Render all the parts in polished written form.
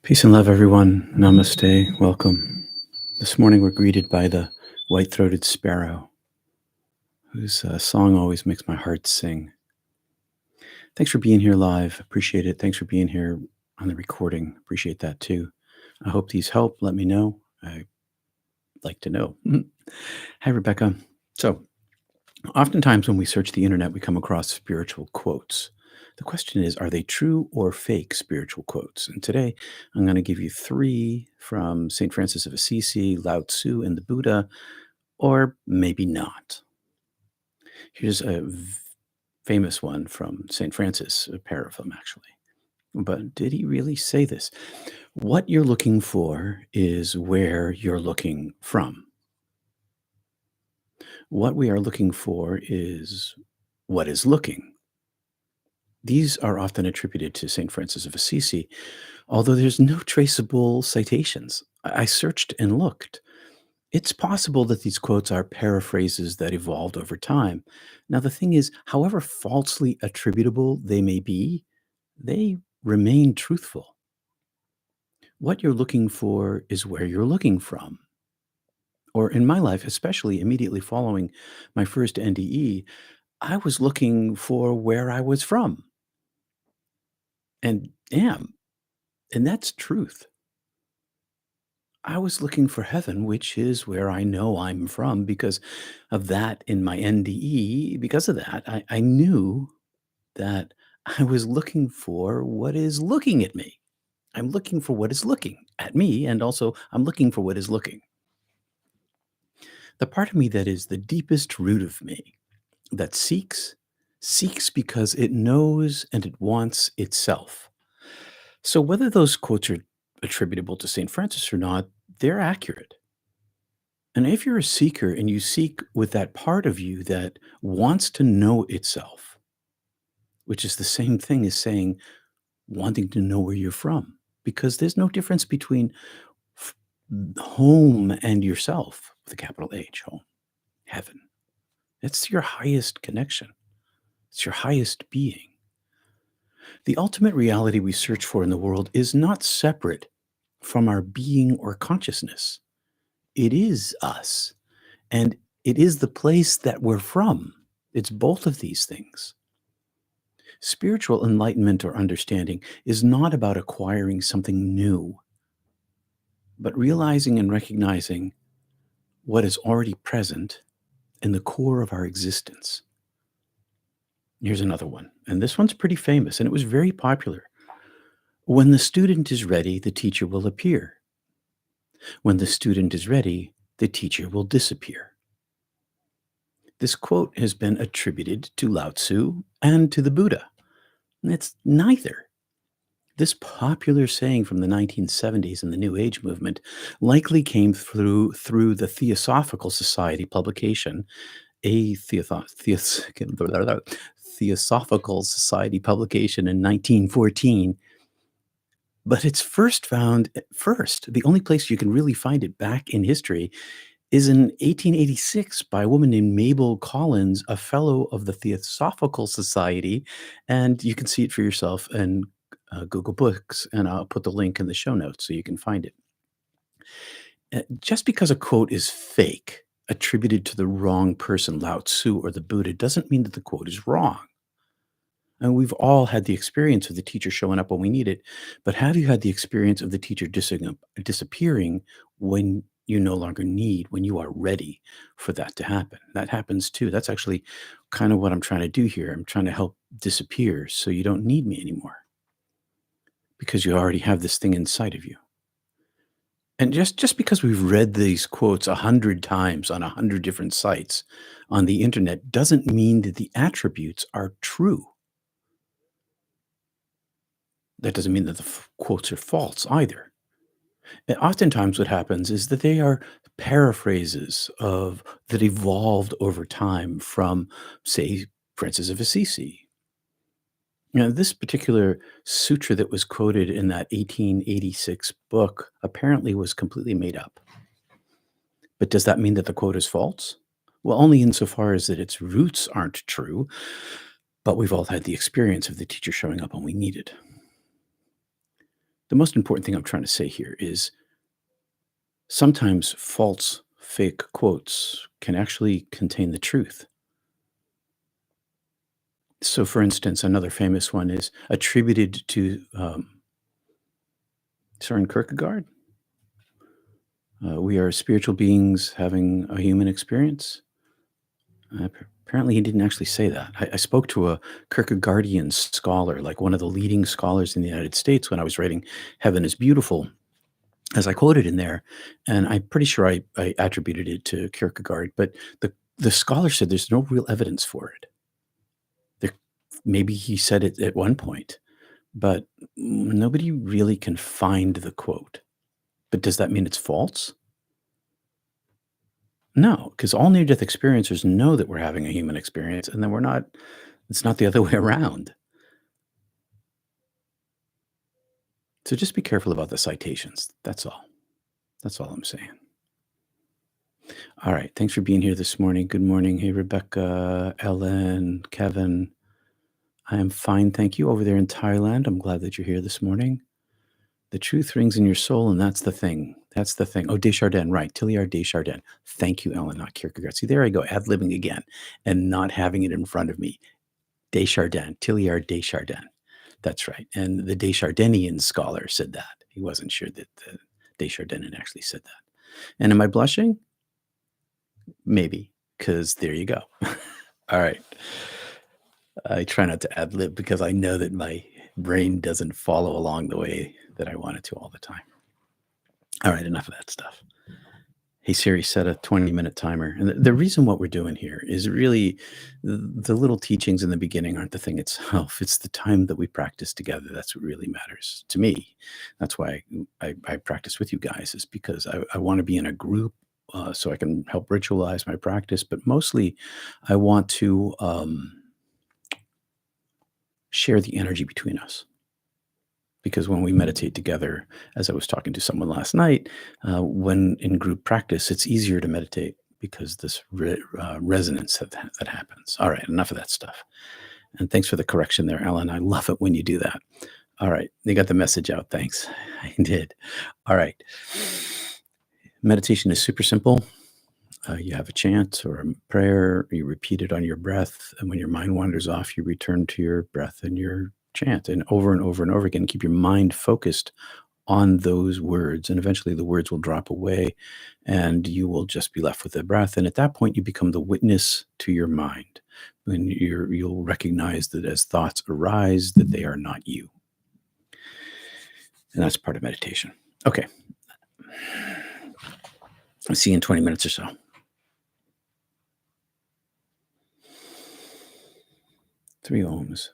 Peace and love, everyone. Namaste. Welcome. This morning we're greeted by the white throated sparrow, whose song always makes my heart sing. Thanks for being here live. Appreciate it. Thanks for being here on the recording. Appreciate that too. I hope these help. Let me know. I'd like to know. Hi, Rebecca. So, oftentimes when we search the internet, we come across spiritual quotes. The question is, are they true or fake spiritual quotes? And today I'm going to give you three from St. Francis of Assisi, Lao Tzu, and the Buddha, or maybe not. Here's famous one from St. Francis, a pair of them actually. But did he really say this? What you're looking for is where you're looking from. What we are looking for is what is looking. These are often attributed to St. Francis of Assisi, although there's no traceable citations. I searched and looked. It's possible that these quotes are paraphrases that evolved over time. Now, the thing is, however falsely attributable they may be, they remain truthful. What you're looking for is where you're looking from. Or in my life, especially immediately following my first NDE, I was looking for where I was from and am. And that's truth. I was looking for heaven, which is where I know I'm from because of that in my NDE. Because of that, I knew that I was looking for what is looking at me. I'm looking for what is looking at me, and also I'm looking for what is looking. The part of me that is the deepest root of me that seeks because it knows and it wants itself. So whether those quotes are attributable to St. Francis or not, they're accurate. And if you're a seeker and you seek with that part of you that wants to know itself, which is the same thing as saying wanting to know where you're from, because there's no difference between f- home and yourself with a capital H, home, heaven. It's your highest connection, it's your highest being. The ultimate reality we search for in the world is not separate from our being or consciousness. It is us. And it is the place that we're from. It's both of these things. Spiritual enlightenment or understanding is not about acquiring something new, but realizing and recognizing what is already present in the core of our existence. Here's another one, and this one's pretty famous, and it was very popular. When the student is ready, the teacher will appear. When the student is ready, the teacher will disappear. This quote has been attributed to Lao Tzu and to the Buddha. It's neither. This popular saying from the 1970s in the New Age movement likely came through the Theosophical Society publication, a Theosophical Society publication in 1914. But it's first found first. The only place you can really find it back in history is in 1886 by a woman named Mabel Collins, a fellow of the Theosophical Society, and you can see it for yourself in Google Books, and I'll put the link in the show notes so you can find it. Just because a quote is fake, attributed to the wrong person, Lao Tzu or the Buddha, doesn't mean that the quote is wrong. And we've all had the experience of the teacher showing up when we need it, but have you had the experience of the teacher disappearing when you no longer need, when you are ready for that to happen? That happens too. That's actually kind of what I'm trying to do here. I'm trying to help disappear so you don't need me anymore because you already have this thing inside of you. And just because we've read these quotes 100 times on 100 different sites on the internet doesn't mean that the attributes are true. That doesn't mean that the quotes are false either. And oftentimes, what happens is that they are paraphrases of that evolved over time from, say, Francis of Assisi. This particular sutra that was quoted in that 1886 book apparently was completely made up. But does that mean that the quote is false? Well, only insofar as that its roots aren't true, but we've all had the experience of the teacher showing up when we need it. The most important thing I'm trying to say here is sometimes false, fake quotes can actually contain the truth. So, for instance, another famous one is attributed to Søren Kierkegaard. We are spiritual beings having a human experience. Apparently, he didn't actually say that. I spoke to a Kierkegaardian scholar, like one of the leading scholars in the United States, when I was writing Heaven is Beautiful, as I quoted in there. And I'm pretty sure I attributed it to Kierkegaard, but the scholar said there's no real evidence for it. There, maybe he said it at one point, but nobody really can find the quote. But does that mean it's false? No, because all near death experiencers know that we're having a human experience and then we're not, it's not the other way around. So just be careful about the citations. That's all. That's all I'm saying. All right. Thanks for being here this morning. Good morning. Hey, Rebecca, Ellen, Kevin. I am fine. Thank you over there in Thailand. I'm glad that you're here this morning. The truth rings in your soul, and that's the thing. That's the thing. Oh, Desjardins, right. Tilliard Desjardins. Thank you, Ellen, not Kierkegaard. See, there I go, ad-libbing again and not having it in front of me. Desjardins, Tilliard Desjardins. That's right. And the Desjardinian scholar said that. He wasn't sure that the Desjardins had actually said that. And am I blushing? Maybe, because there you go. All right. I try not to ad lib because I know that my brain doesn't follow along the way that I want it to all the time. All right, enough of that stuff. Hey Siri, set a 20-minute timer. And the reason what we're doing here is really the little teachings in the beginning aren't the thing itself. It's the time that we practice together. That's what really matters to me. That's why I practice with you guys, is because I want to be in a group so I can help ritualize my practice. But mostly, I want to share the energy between us. Because when we meditate together, as I was talking to someone last night, when in group practice, it's easier to meditate because this resonance that happens. All right, enough of that stuff. And thanks for the correction there, Ellen. I love it when you do that. All right, you got the message out. Thanks. I did. All right. Meditation is super simple. You have a chant or a prayer, you repeat it on your breath. And when your mind wanders off, you return to your breath and your chant, and over and over and over again. Keep your mind focused on those words. And eventually the words will drop away and you will just be left with the breath. And at that point, you become the witness to your mind. When you'll recognize that as thoughts arise, that they are not you. And that's part of meditation. Okay. I'll see you in 20 minutes or so. Three ohms.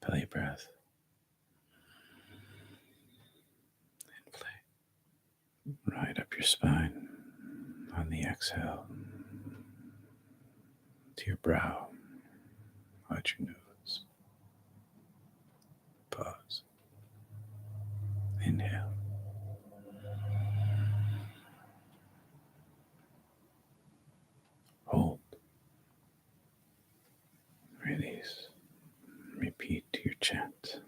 Belly breath. Inflate. Right up your spine on the exhale to your brow. Watch your nose. Pause. Inhale. Hold. Release. Repeat your chant.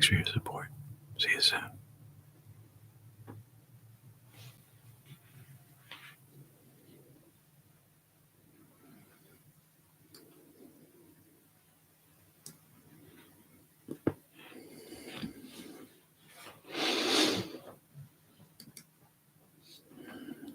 for your support. See you soon.